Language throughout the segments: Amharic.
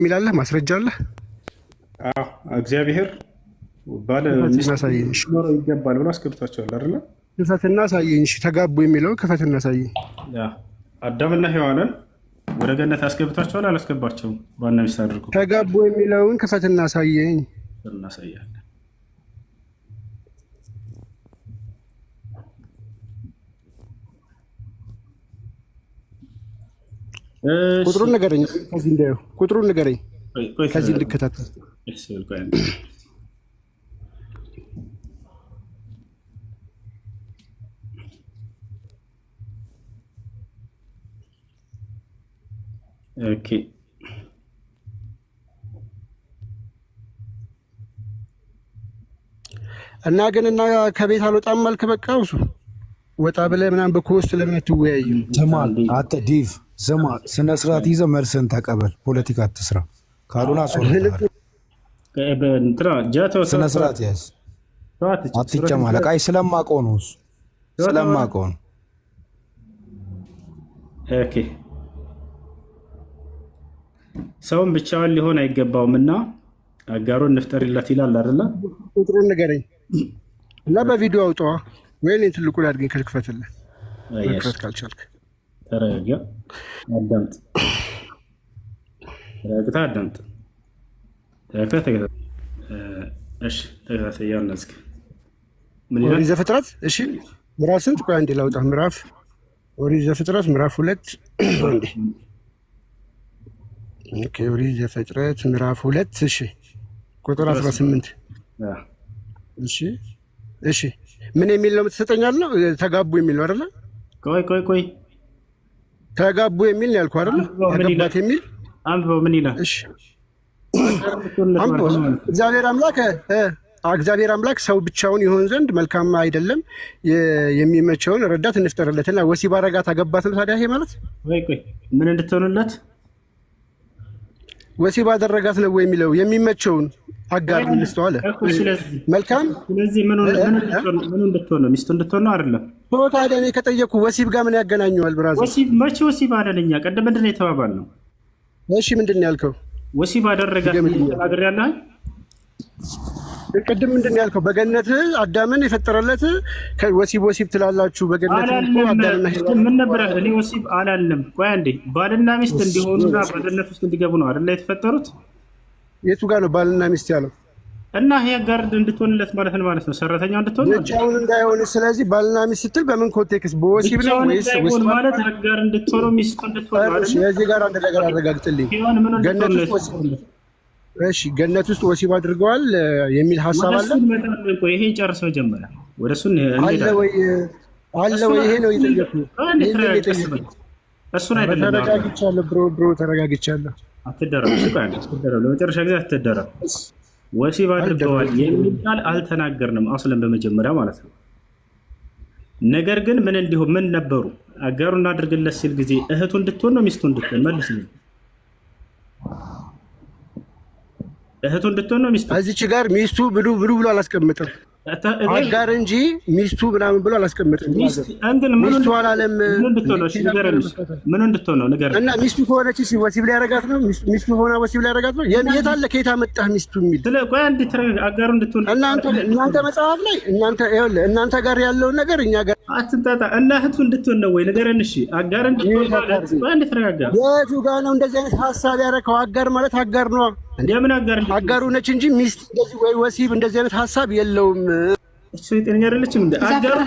ሚላለህ ማስረጃ አለ? አዎ እግዚአብሔር ባለ ሚስት ኖሮ ይገባል ብሎ አስገብቷቸዋል አይደል? ክፈትና ሳየኝ። እሺ ተጋቡ የሚለውን ክፈትና ሳየኝ። አዳምና ሔዋንን ወደ ገነት አስገብቷቸዋል አላስገባቸውም? ባልና ሚስት አድርጎ ተጋቡ የሚለውን ክፈትና ሳየኝ። እናሳያለን። ቁጥሩን ንገረኝ። ከዚህ እንዳየው ቁጥሩን ንገረኝ። ከዚህ እንድከታተል። ኦኬ እና ግን እና ከቤት አልወጣም አልክ። በቃ እሱ ወጣ ብለህ ምናምን በኮስት ለምን አትወያይም? ተማል አተ ዲቭ ዘማ ስነ ስርዓት ይዘህ መልስን ተቀበል። ፖለቲካ አትስራ። ካሉና ስነ ስርዓት ያዝ። አትጨማለቅ። አይ ስለማውቀው ነው እሱ ስለማውቀው ነው። ኦኬ ሰውን ብቻውን ሊሆን አይገባውም እና አጋሩን እንፍጠርለት ይላል አይደለ? ቁጥሩን ንገረኝ እና በቪዲዮ አውጣዋ። ወይኔ ትልቁ ላድርገኝ ከልክፈትልህ መክፈት ካልቻልክ ተረጋጋ። አዳምጥ። ተረጋግታ አዳምጥ። ተከታተል። እሺ ተከታተል። ያልነዝክ ምን ይላል? ኦሪት ዘፍጥረት እሺ ምዕራፍ ስንት? ቆይ አንዴ ላውጣ። ምዕራፍ ኦሪት ዘፍጥረት ምዕራፍ 2 አንዴ። ኦኬ ኦሪት ዘፍጥረት ምዕራፍ 2 እሺ ቁጥር 18 እሺ እሺ ምን የሚል ነው የምትሰጠኛለህ? ተጋቡ የሚል ነው አይደለ? ቆይ ተጋቡ የሚል ነው ያልኩህ አይደለ? አገባት የሚል አንብበው። ምን ይላል? እሺ እግዚአብሔር አምላክ ሰው ብቻውን ይሆን ዘንድ መልካም አይደለም፣ የሚመቸውን ረዳት እንፍጠርለትና ወሲብ አረጋት አገባት ነው። ታዲያ ይሄ ማለት ቆይ ምን እንድትሆንለት ወሲብ አደረጋት ነው የሚለው የሚመቸውን አጋር እንስተዋለ መልካም። ስለዚህ ምን እንድትሆን ነው? ሚስቱ እንድትሆን ነው አይደለም? ታዲያ እኔ ከጠየኩ ወሲብ ጋር ምን ያገናኘዋል? ብራዘር ወሲብ መቼ ወሲብ አለልኛ? ቀደም ምንድን ነው የተባባልነው? እሺ ምንድን ነው ያልከው? ወሲብ አደረጋት ተናግሬ ያለህ ቅድም ምንድን ነው ያልከው? በገነት አዳምን የፈጠረለት ወሲብ ትላላችሁ። በገነት አዳምና ምን ነበር? እኔ ወሲብ አላለም። ቆይ አንዴ ባልና ሚስት እንዲሆኑና በገነት ውስጥ እንዲገቡ ነው አይደል የተፈጠሩት? የቱ ጋር ነው ባልና ሚስት ያለው? እና ይሄ አጋር እንድትሆንለት ማለት ነው ማለት ነው፣ ሰራተኛው እንድትሆን ነው ብቻውን እንዳይሆን። ስለዚህ ባልና ሚስት ስትል በምን ኮንቴክስት? በወሲብ ነው ወይስ ወሲብ ማለት አጋር እንድትሆን ሚስት እንድትሆን ማለት ነው? የዚህ ጋር አንድ ነገር አረጋግጥልኝ። ገነት ውስጥ ወሲብ አድርገዋል የሚል ሀሳብ አለ? ይሄ ጨርስ መጀመሪያ ወደ እሱን አለ ወይ? ይሄ ነው የጠየኩህ። እሱን አይደለም። ተረጋግቻለሁ ብሮ ተረጋግቻለሁ። አትደረም። ለመጨረሻ ጊዜ አትደረም። ወሲብ አድርገዋል የሚል ቃል አልተናገርንም አስለን በመጀመሪያ ማለት ነው። ነገር ግን ምን እንዲሁ ምን ነበሩ? አጋሩ እናድርግለት ሲል ጊዜ እህቱ እንድትሆን ነው ሚስቱ እንድትሆን? መልስልኝ። እህቱ እንድትሆን ነው ሚስቱ? እዚች ጋር ሚስቱ ብሉ አላስቀምጥም። አጋር እንጂ ሚስቱ ምናምን ብሎ አላስቀምጥም። ሚስቱ አላለም። ምን እንድትሆን ነው ንገረኝ። እና ሚስቱ ከሆነች ወሲብ ላይ ያረጋት ነው? ሚስቱ ሆና ወሲብ ላይ ያረጋት ነው? የት አለ? ከየት አመጣህ ሚስቱ የሚል? ቆይ አንዴ አጋሩ እንድትሆን እናንተ መጽሐፍ ላይ እናንተ ጋር ያለውን ነገር እኛ ጋር አትንጣጣ። እና እህቱ እንድትሆን ነው ወይ ንገረን። እሺ አጋር እንድትሆን ማለት ቆይ አንዴ ተረጋጋ። የቱ ጋር ነው እንደዚህ አይነት ሀሳብ ያረከው? አጋር ማለት አጋር ነው። እንደምን አጋሩ ነች እንጂ ሚስት እንደዚህ ወይ ወሲብ እንደዚህ አይነት ሀሳብ የለውም። እሱ የጤነኛ አይደለችም እንዴ? አጋሩ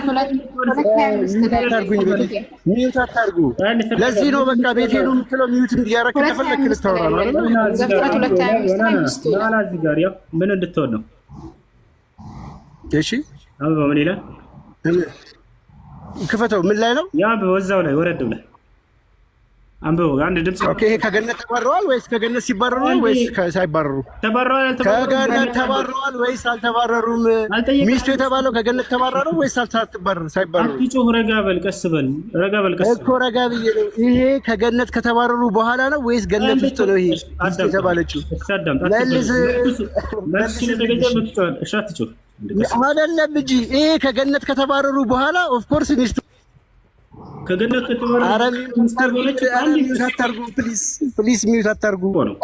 ሚዩት አታርጉ። ለዚህ ነው በቃ ቤቴ ነው የምትለው። ሚዩት እንዲያረክ ተፈለክ ልታወራ ነው አይደል? እዚህ ጋር ያው ምን እንድትሆን ነው? እሺ አበባ ምን ይላል? ክፈተው። ምን ላይ ነው? ያ በወዛው ላይ ወረድ ብለህ አንብበው። አንድ ድምጽ ኦኬ። ከገነት ተባረዋል ወይስ ከገነት ሲባረሩ ወይስ ሳይባረሩ? ተባረዋል። ከገነት ተባረዋል ወይስ አልተባረሩም? ሚስቱ የተባለው ከገነት ተባረሩ ወይስ ሳይባረሩ? አትጮህ፣ ረጋ በል፣ ቀስ በል እኮ ረጋ ብዬ ነው። ይሄ ከገነት ከተባረሩ በኋላ ነው ወይስ ገነት ውስጥ ነው? ይሄ ሚስቱ የተባለችው አይደለም እንጂ ይሄ ከገነት ከተባረሩ በኋላ ኦፍኮርስ ሚስቱ ከገነት ከተባረረ ፕሊዝ ሚዩት አታርጉ ነው